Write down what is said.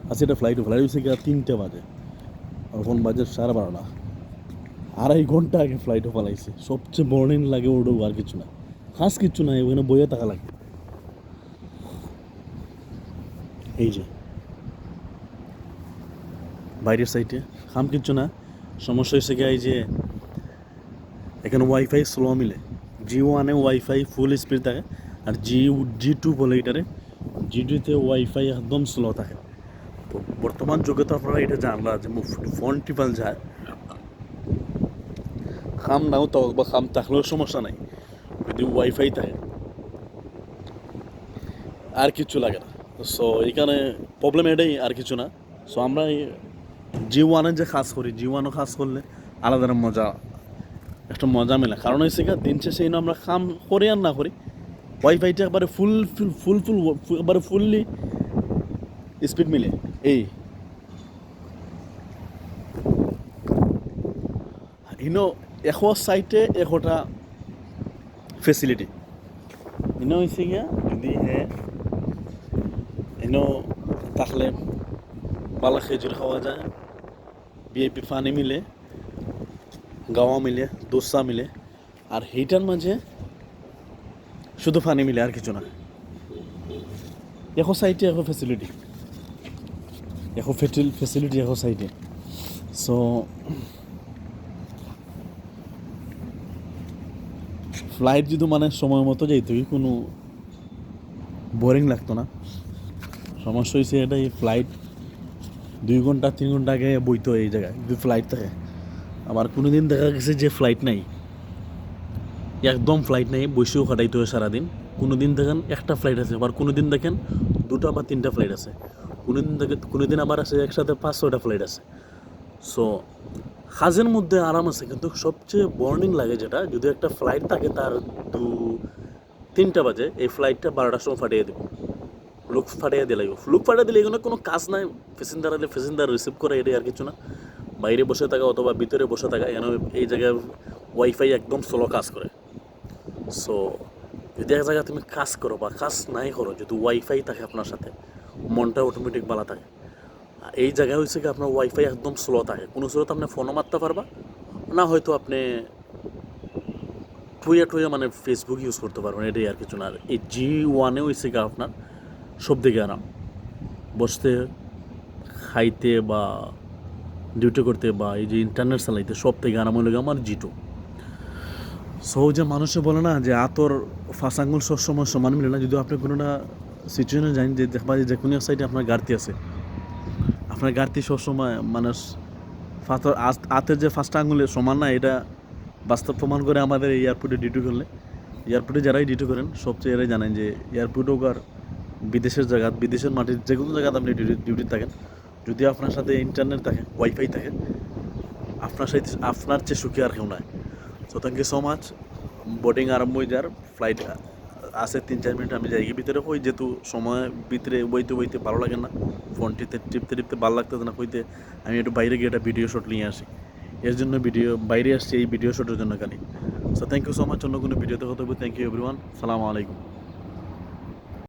আচ্ছা এটা ফ্লাইট হয়েছে কি 3টে বাজে, আর এখন বাজে 12:30, 2.5 ঘন্টা আগে ফ্লাইটও পালাইছে। সবচেয়ে বোরিং লাগে ওটা, আর কিছু না, খাস কিচ্ছু নাই, ওখানে বইয়ে থাকা লাগে। এই যে বাইরের সাইডে খাম কিচ্ছু না। সমস্যা হয়েছে কি, এই যে এখানে ওয়াইফাই স্লো মিলে। G1 ওয়াইফাই ফুল স্পিড থাকে, আর G2 বলে এটারে, G2তে ওয়াইফাই একদম স্লো থাকে। তো বর্তমান যুগে তো আপনারা এটা জানলা যে ফোন টিপাল যায়, খাম নাও তো বা খাম থাকলেও সমস্যা নাই, যদি ওয়াইফাই থাকে আর কিছু লাগে না। সো এখানে প্রবলেম এটাই, আর কিছু না। সো আমরা G1 যে কাজ করি, G1 কাজ করলে আলাদা মজা, একটা মজা মেলে। কারণ হচ্ছে কি, দিন শেষে আমরা কাম করি আর না করি, ওয়াইফাইটা একবারে ফুল ফুল ফুল ফুল একবারে ফুললি স্পিড মিলে। এই এশো সাইটে এশোটা ফেসিলিটি হয়েছে গিয়া, যদি থাকলে পালা খেজুর খাওয়া যায়, VIP পানি মিলে, গাওয়া মিলে, দোসা মিলে, আর সেইটার মাঝে শুধু পানি মিলে, আর কিছু না। এশো সাইটে এশো ফেসিলিটি, এশো সাইটে। সো ফ্লাইট যদি মানে সময় মতো যাইতো, কোনো বোরিং লাগতো না। সমস্যা হয়েছে এটাই, ফ্লাইট 2 ঘন্টা 3 ঘন্টা আগে বইতো এই জায়গায় যদি ফ্লাইট থাকে। আবার কোনো দিন দেখা গেছে যে ফ্লাইট নাই, একদম ফ্লাইট নেই, বসেও কাটাইতে হয় সারাদিন। কোনো দিন দেখেন একটা ফ্লাইট আছে, আবার কোনো দিন দেখেন 2টা বা 3টা ফ্লাইট আছে, কোনো দিন আবার আছে একসাথে 5-6টা ফ্লাইট আছে। সো কাজের মধ্যে আরাম আছে, কিন্তু সবচেয়ে বোরিং লাগে যেটা, যদি একটা ফ্লাইট থাকে তার 3টা বাজে, এই ফ্লাইটটা 12টার সময় ফাটিয়ে দেবো, লুক ফাটিয়ে দিলে এগুলো কোনো কাজ নাই। প্যাসেঞ্জার রিসিভ করে, এটাই আর কিছু না। বাইরে বসে থাকা অথবা ভিতরে বসে থাকা, এখানে এই জায়গায় ওয়াইফাই একদম স্লো কাজ করে। সো যদি এক জায়গায় তুমি কাজ করো বা কাজ নাই করো, যদি ওয়াইফাই থাকে আপনার সাথে, মনটা অটোমেটিক ভালো থাকে। এই জায়গায় হয়েছে কি, আপনার ওয়াইফাই একদম স্লো থাকে, কোনো স্লোতে আপনি ফোনও মারতে পারবা না, হয়তো আপনি টুয়ে মানে ফেসবুক ইউজ করতে পারবেন, এটাই আর কিছু না। আর এই G1 হয়েছে কি আপনার সব দিকে আরাম, বসতে, খাইতে বা ডিউটি করতে বা এই যে ইন্টারনেট চালাইতে, সব থেকে আরাম হলে আমার G2। সো যে মানুষে বলে না যে আতর ফাঁস আঙুল সবসময় সমান মিলে না, যদি আপনি কোনোটা সিচুয়েশনে জানেন যে দেখবা যে কোনো এক সাইডে আপনার গাড়তি আছে, আপনার গাড়তি সবসময় মানুষ ফাতর হাতের যে ফার্স্ট আঙুলে সমান না, এটা বাস্তব প্রমাণ করে আমাদের এয়ারপোর্টে ডিউটি করলে। এয়ারপোর্টে যারাই ডিউটি করেন সবচেয়ে এরাই জানেন যে এয়ারপোর্ট হোক আর বিদেশের জায়গা, বিদেশের মাটির যে কোনো জায়গাতে আপনি ডিউটি থাকেন, যদি আপনার সাথে ইন্টারনেট থাকে, ওয়াইফাই থাকে, আপনার চেয়ে সুখী আর কেউ নাই। So thank you so much. Boarding আরম্ভ হয়ে যার, ফ্লাইট আছে 3-4 মিনিট, আমি যাই ভিতরে হই, যেহেতু সময় ভিতরে বইতে ভালো লাগে না, ফোনটিতে টিপতে ভালো লাগতেছে না হইতে, আমি একটু বাইরে গিয়ে একটা ভিডিও শট নিয়ে আসি, এর জন্য বাইরে আসছি এই ভিডিও শটের জন্য খালি। So thank you so much. অন্য কোনো ভিডিওতে হতে হবে। থ্যাংক ইউ এভরিওয়ান, সালামু আলাইকুম।